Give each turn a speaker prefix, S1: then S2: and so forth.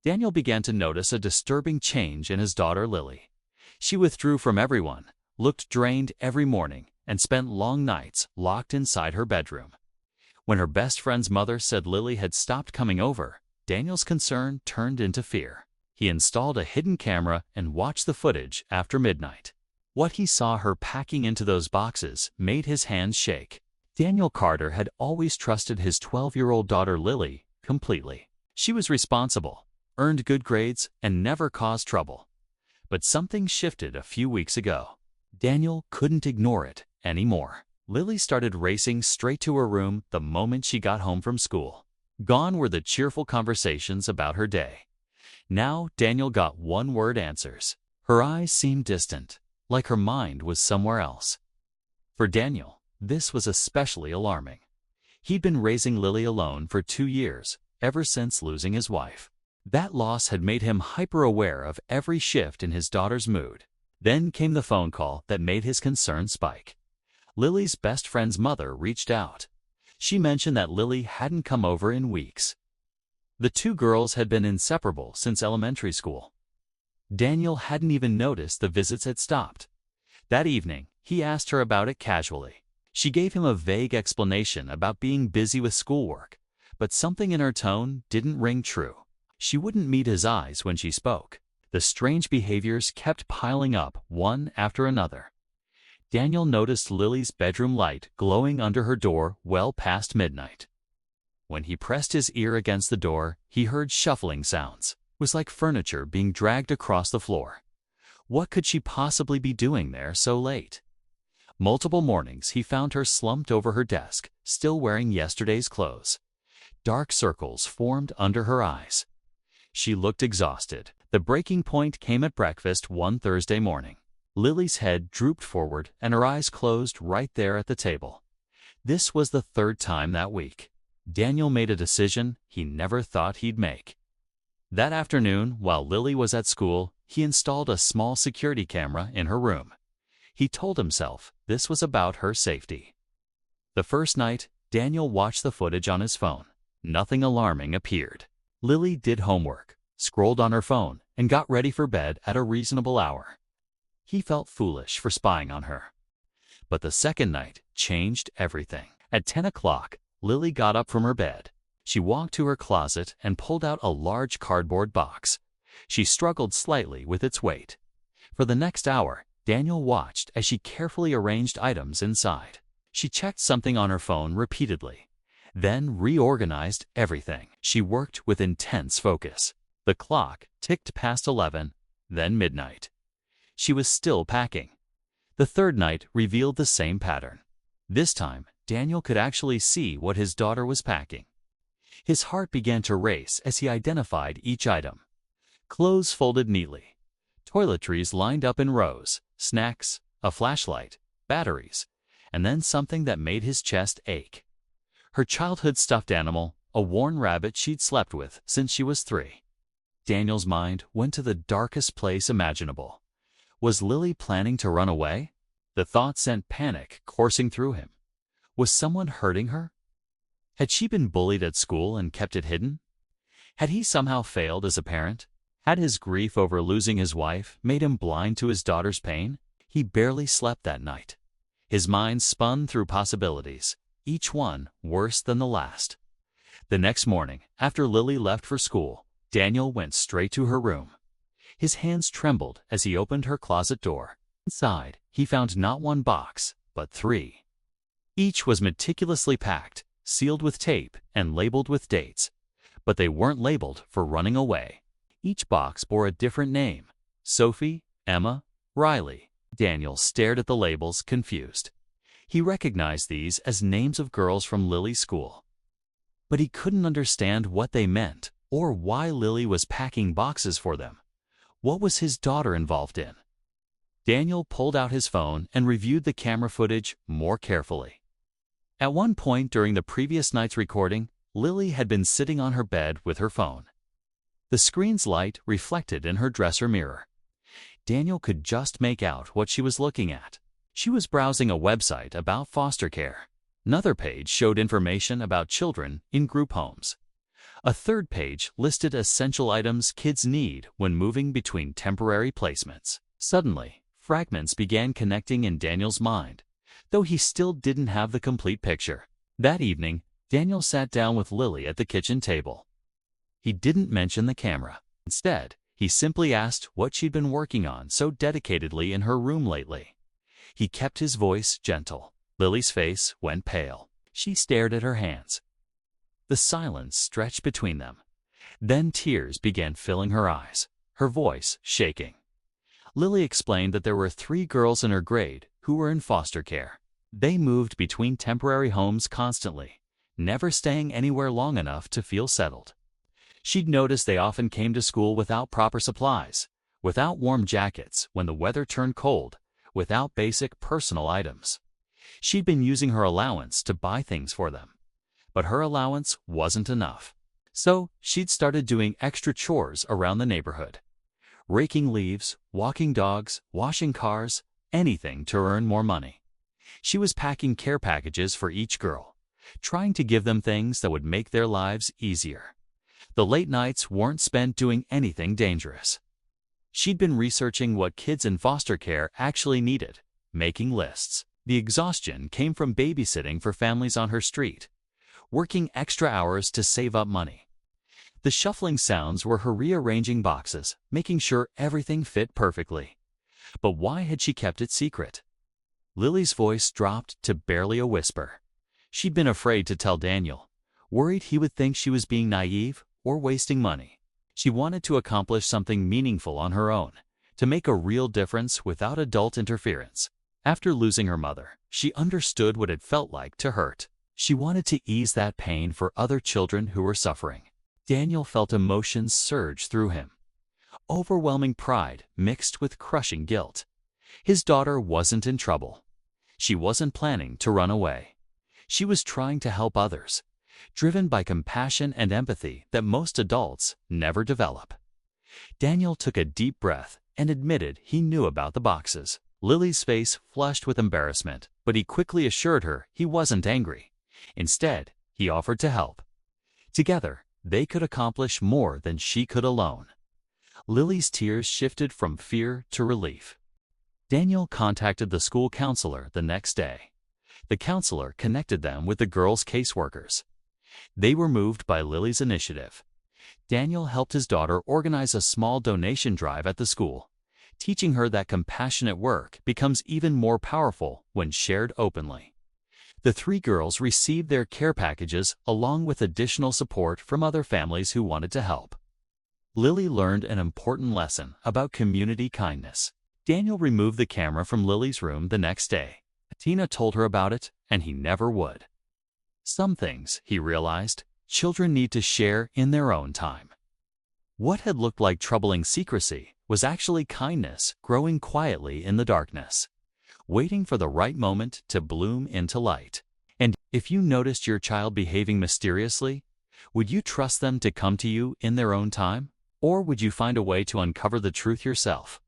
S1: Daniel began to notice a disturbing change in his daughter Lily. She withdrew from everyone, looked drained every morning, and spent long nights locked inside her bedroom. When her best friend's mother said Lily had stopped coming over, Daniel's concern turned into fear. He installed a hidden camera and watched the footage after midnight. What he saw her packing into those boxes made his hands shake. Daniel Carter had always trusted his 12-year-old daughter Lily completely. She was responsible, earned good grades, and never caused trouble. But something shifted a few weeks ago. Daniel couldn't ignore it anymore. Lily started racing straight to her room the moment she got home from school. Gone were the cheerful conversations about her day. Now Daniel got one-word answers. Her eyes seemed distant, like her mind was somewhere else. For Daniel, this was especially alarming. He'd been raising Lily alone for 2 years, ever since losing his wife. That loss had made him hyper-aware of every shift in his daughter's mood. Then came the phone call that made his concern spike. Lily's best friend's mother reached out. She mentioned that Lily hadn't come over in weeks. The two girls had been inseparable since elementary school. Daniel hadn't even noticed the visits had stopped. That evening, he asked her about it casually. She gave him a vague explanation about being busy with schoolwork, but something in her tone didn't ring true. She wouldn't meet his eyes when she spoke. The strange behaviors kept piling up one after another. Daniel noticed Lily's bedroom light glowing under her door well past midnight. When he pressed his ear against the door, he heard shuffling sounds. It was like furniture being dragged across the floor. What could she possibly be doing there so late? Multiple mornings he found her slumped over her desk, still wearing yesterday's clothes. Dark circles formed under her eyes. She looked exhausted. The breaking point came at breakfast one Thursday morning. Lily's head drooped forward and her eyes closed right there at the table. This was the 3rd time that week. Daniel made a decision he never thought he'd make. That afternoon, while Lily was at school, he installed a small security camera in her room. He told himself this was about her safety. The first night, Daniel watched the footage on his phone. Nothing alarming appeared. Lily did homework, scrolled on her phone, and got ready for bed at a reasonable hour. He felt foolish for spying on her. But the second night changed everything. At 10 o'clock, Lily got up from her bed. She walked to her closet and pulled out a large cardboard box. She struggled slightly with its weight. For the next hour, Daniel watched as she carefully arranged items inside. She checked something on her phone repeatedly, then reorganized everything. She worked with intense focus. The clock ticked past 11, then midnight. She was still packing. The third night revealed the same pattern. This time, Daniel could actually see what his daughter was packing. His heart began to race as he identified each item. Clothes folded neatly, toiletries lined up in rows, snacks, a flashlight, batteries, and then something that made his chest ache. Her childhood stuffed animal, a worn rabbit she'd slept with since she was 3. Daniel's mind went to the darkest place imaginable. Was Lily planning to run away? The thought sent panic coursing through him. Was someone hurting her? Had she been bullied at school and kept it hidden? Had he somehow failed as a parent? Had his grief over losing his wife made him blind to his daughter's pain? He barely slept that night. His mind spun through possibilities, each one worse than the last. The next morning, after Lily left for school, Daniel went straight to her room. His hands trembled as he opened her closet door. Inside, he found not one box, but 3. Each was meticulously packed, sealed with tape, and labeled with dates. But they weren't labeled for running away. Each box bore a different name: Sophie, Emma, Riley. Daniel stared at the labels, confused. He recognized these as names of girls from Lily's school. But he couldn't understand what they meant or why Lily was packing boxes for them. What was his daughter involved in? Daniel pulled out his phone and reviewed the camera footage more carefully. At one point during the previous night's recording, Lily had been sitting on her bed with her phone. The screen's light reflected in her dresser mirror. Daniel could just make out what she was looking at. She was browsing a website about foster care. Another page showed information about children in group homes. A third page listed essential items kids need when moving between temporary placements. Suddenly, fragments began connecting in Daniel's mind, though he still didn't have the complete picture. That evening, Daniel sat down with Lily at the kitchen table. He didn't mention the camera. Instead, he simply asked what she'd been working on so dedicatedly in her room lately. He kept his voice gentle. Lily's face went pale. She stared at her hands. The silence stretched between them. Then tears began filling her eyes, her voice shaking. Lily explained that there were 3 girls in her grade who were in foster care. They moved between temporary homes constantly, never staying anywhere long enough to feel settled. She'd noticed they often came to school without proper supplies, without warm jackets when the weather turned cold, without basic personal items. She'd been using her allowance to buy things for them. But her allowance wasn't enough. So she'd started doing extra chores around the neighborhood. Raking leaves, walking dogs, washing cars, anything to earn more money. She was packing care packages for each girl, trying to give them things that would make their lives easier. The late nights weren't spent doing anything dangerous. She'd been researching what kids in foster care actually needed, making lists. The exhaustion came from babysitting for families on her street, working extra hours to save up money. The shuffling sounds were her rearranging boxes, making sure everything fit perfectly. But why had she kept it secret? Lily's voice dropped to barely a whisper. She'd been afraid to tell Daniel, worried he would think she was being naive or wasting money. She wanted to accomplish something meaningful on her own, to make a real difference without adult interference. After losing her mother, she understood what it felt like to hurt. She wanted to ease that pain for other children who were suffering. Daniel felt emotions surge through him. Overwhelming pride mixed with crushing guilt. His daughter wasn't in trouble. She wasn't planning to run away. She was trying to help others, driven by compassion and empathy that most adults never develop. Daniel took a deep breath and admitted he knew about the boxes. Lily's face flushed with embarrassment, but he quickly assured her he wasn't angry. Instead, he offered to help. Together, they could accomplish more than she could alone. Lily's tears shifted from fear to relief. Daniel contacted the school counselor the next day. The counselor connected them with the girls' caseworkers. They were moved by Lily's initiative. Daniel helped his daughter organize a small donation drive at the school, teaching her that compassionate work becomes even more powerful when shared openly. The 3 girls received their care packages along with additional support from other families who wanted to help. Lily learned an important lesson about community kindness. Daniel removed the camera from Lily's room the next day. Tina told her about it, and he never would. Some things, he realized, children need to share in their own time. What had looked like troubling secrecy was actually kindness growing quietly in the darkness, waiting for the right moment to bloom into light. And if you noticed your child behaving mysteriously, would you trust them to come to you in their own time? Or would you find a way to uncover the truth yourself?